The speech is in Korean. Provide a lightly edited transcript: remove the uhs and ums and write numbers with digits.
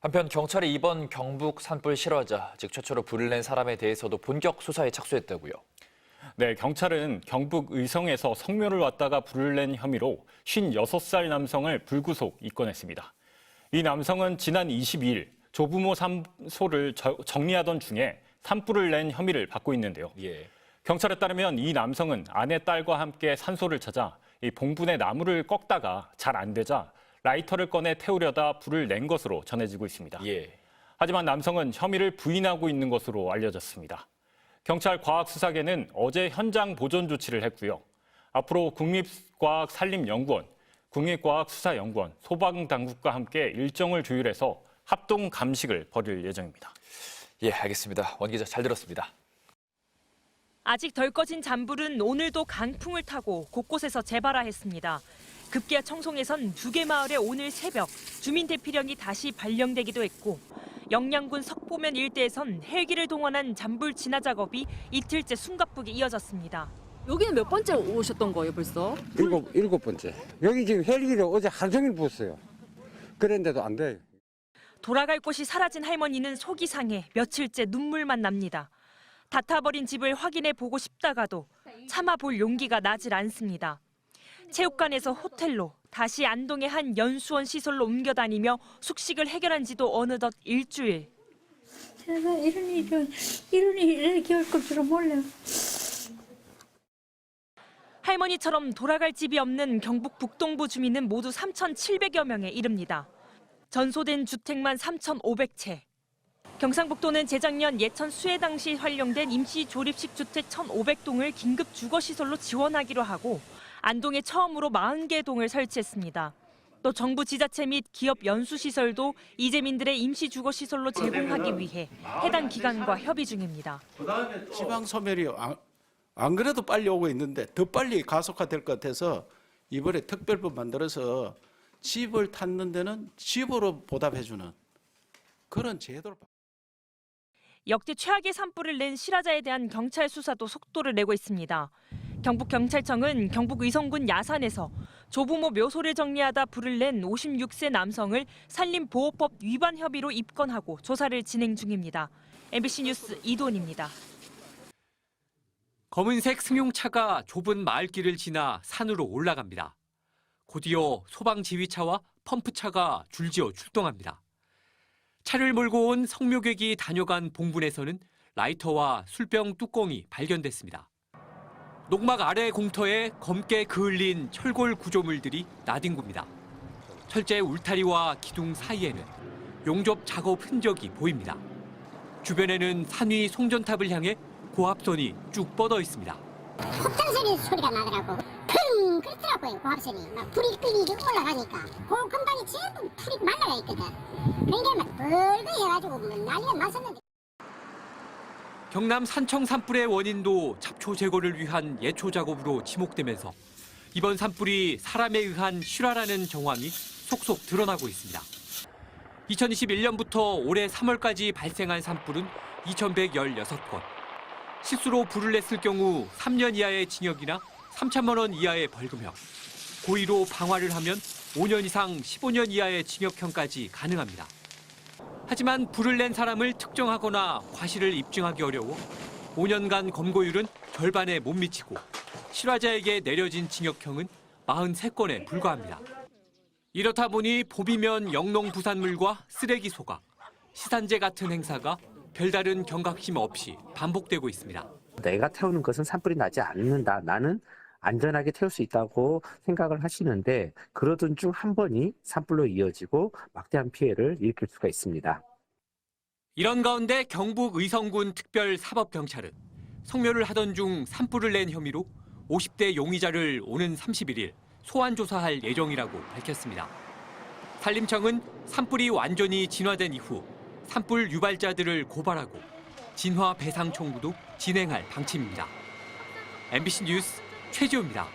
한편 경찰이 이번 경북 산불 실화자, 즉 최초로 불을 낸 사람에 대해서도 본격 수사에 착수했다고요. 네, 경찰은 경북 의성에서 성묘를 왔다가 불을 낸 혐의로 56살 남성을 불구속 입건했습니다. 이 남성은 지난 22일 조부모 산소를 정리하던 중에 산불을 낸 혐의를 받고 있는데요. 경찰에 따르면 이 남성은 아내 딸과 함께 산소를 찾아 이 봉분에 나무를 꺾다가 잘 안 되자 라이터를 꺼내 태우려다 불을 낸 것으로 전해지고 있습니다. 하지만 남성은 혐의를 부인하고 있는 것으로 알려졌습니다. 경찰 과학수사계는 어제 현장 보존 조치를 했고요. 앞으로 국립과학산림연구원, 국립과학수사연구원, 소방당국과 함께 일정을 조율해서 합동 감식을 벌일 예정입니다. 알겠습니다. 원 기자 잘 들었습니다. 아직 덜 꺼진 잔불은 오늘도 강풍을 타고 곳곳에서 재발하했습니다. 급기야 청송에선 2개 마을에 오늘 새벽 주민 대피령이 다시 발령되기도 했고 영양군 석보면 일대에선 헬기를 동원한 잔불 진화 작업이 이틀째 숨가쁘게 이어졌습니다. 여기는 몇 번째 오셨던 거예요, 벌써? 일곱 번째. 여기 지금 헬기를 어제 하루 종일 부었어요. 그랬는데도 안 돼요. 돌아갈 곳이 사라진 할머니는 속이 상해 며칠째 눈물만 납니다. 다 타버린 집을 확인해 보고 싶다가도 참아볼 용기가 나질 않습니다. 체육관에서 호텔로, 다시 안동의 한 연수원 시설로 옮겨 다니며 숙식을 해결한 지도 어느덧 일주일. 제가 이런 일이 이렇게 올 줄은 몰라요. 할머니처럼 돌아갈 집이 없는 경북 북동부 주민은 모두 3,700여 명에 이릅니다. 전소된 주택만 3,500채. 경상북도는 재작년 예천 수해 당시 활용된 임시 조립식 주택 1,500동을 긴급 주거시설로 지원하기로 하고 안동에 처음으로 40개 동을 설치했습니다. 또 정부 지자체 및 기업 연수시설도 이재민들의 임시 주거시설로 제공하기 위해 해당 기관과 협의 중입니다. 지방 소멸이 안 그래도 빨리 오고 있는데 더 빨리 가속화될 것 같아서 이번에 특별법 만들어서 집을 탔는 데는 집으로 보답해주는 그런 제도를. 역대 최악의 산불을 낸 실화자에 대한 경찰 수사도 속도를 내고 있습니다. 경북경찰청은 경북 의성군 야산에서 조부모 묘소를 정리하다 불을 낸 56세 남성을 산림보호법 위반 혐의로 입건하고 조사를 진행 중입니다. MBC 뉴스 이도은입니다. 검은색 승용차가 좁은 마을길을 지나 산으로 올라갑니다. 곧이어 소방지휘차와 펌프차가 줄지어 출동합니다. 차를 몰고 온 성묘객이 다녀간 봉분에서는 라이터와 술병 뚜껑이 발견됐습니다. 농막 아래 공터에 검게 그을린 철골 구조물들이 나뒹굽니다. 철제 울타리와 기둥 사이에는 용접 작업 흔적이 보입니다. 주변에는 산 위 송전탑을 향해 고압선이 쭉 뻗어 있습니다. 폭탄 소리가 나더라고. 큰 그렇더라고요, 고압선이. 막 불이 끓이고 올라가니까 그 금방이 전부 풀이 말라가 있거든. 그러니까 막 벌거 해가지고 난리가 났었는데. 경남 산청 산불의 원인도 잡초 제거를 위한 예초 작업으로 지목되면서 이번 산불이 사람에 의한 실화라는 정황이 속속 드러나고 있습니다. 2021년부터 올해 3월까지 발생한 산불은 2,116건. 실수로 불을 냈을 경우 3년 이하의 징역이나 3천만 원 이하의 벌금형, 고의로 방화를 하면 5년 이상 15년 이하의 징역형까지 가능합니다. 하지만 불을 낸 사람을 특정하거나 과실을 입증하기 어려워 5년간 검거율은 절반에 못 미치고 실화자에게 내려진 징역형은 43건에 불과합니다. 이렇다 보니 봄이면 영농 부산물과 쓰레기 소각, 시산제 같은 행사가 별다른 경각심 없이 반복되고 있습니다. 내가 태우는 것은 산불이 나지 않는다. 나는 안전하게 태울 수 있다고 생각을 하시는데 그러던 중 한 번이 산불로 이어지고 막대한 피해를 일으킬 수가 있습니다. 이런 가운데 경북 의성군 특별사법경찰은 성묘를 하던 중 산불을 낸 혐의로 50대 용의자를 오는 31일 소환 조사할 예정이라고 밝혔습니다. 산림청은 산불이 완전히 진화된 이후 산불 유발자들을 고발하고 진화 배상 청구도 진행할 방침입니다. MBC 뉴스 최지호입니다.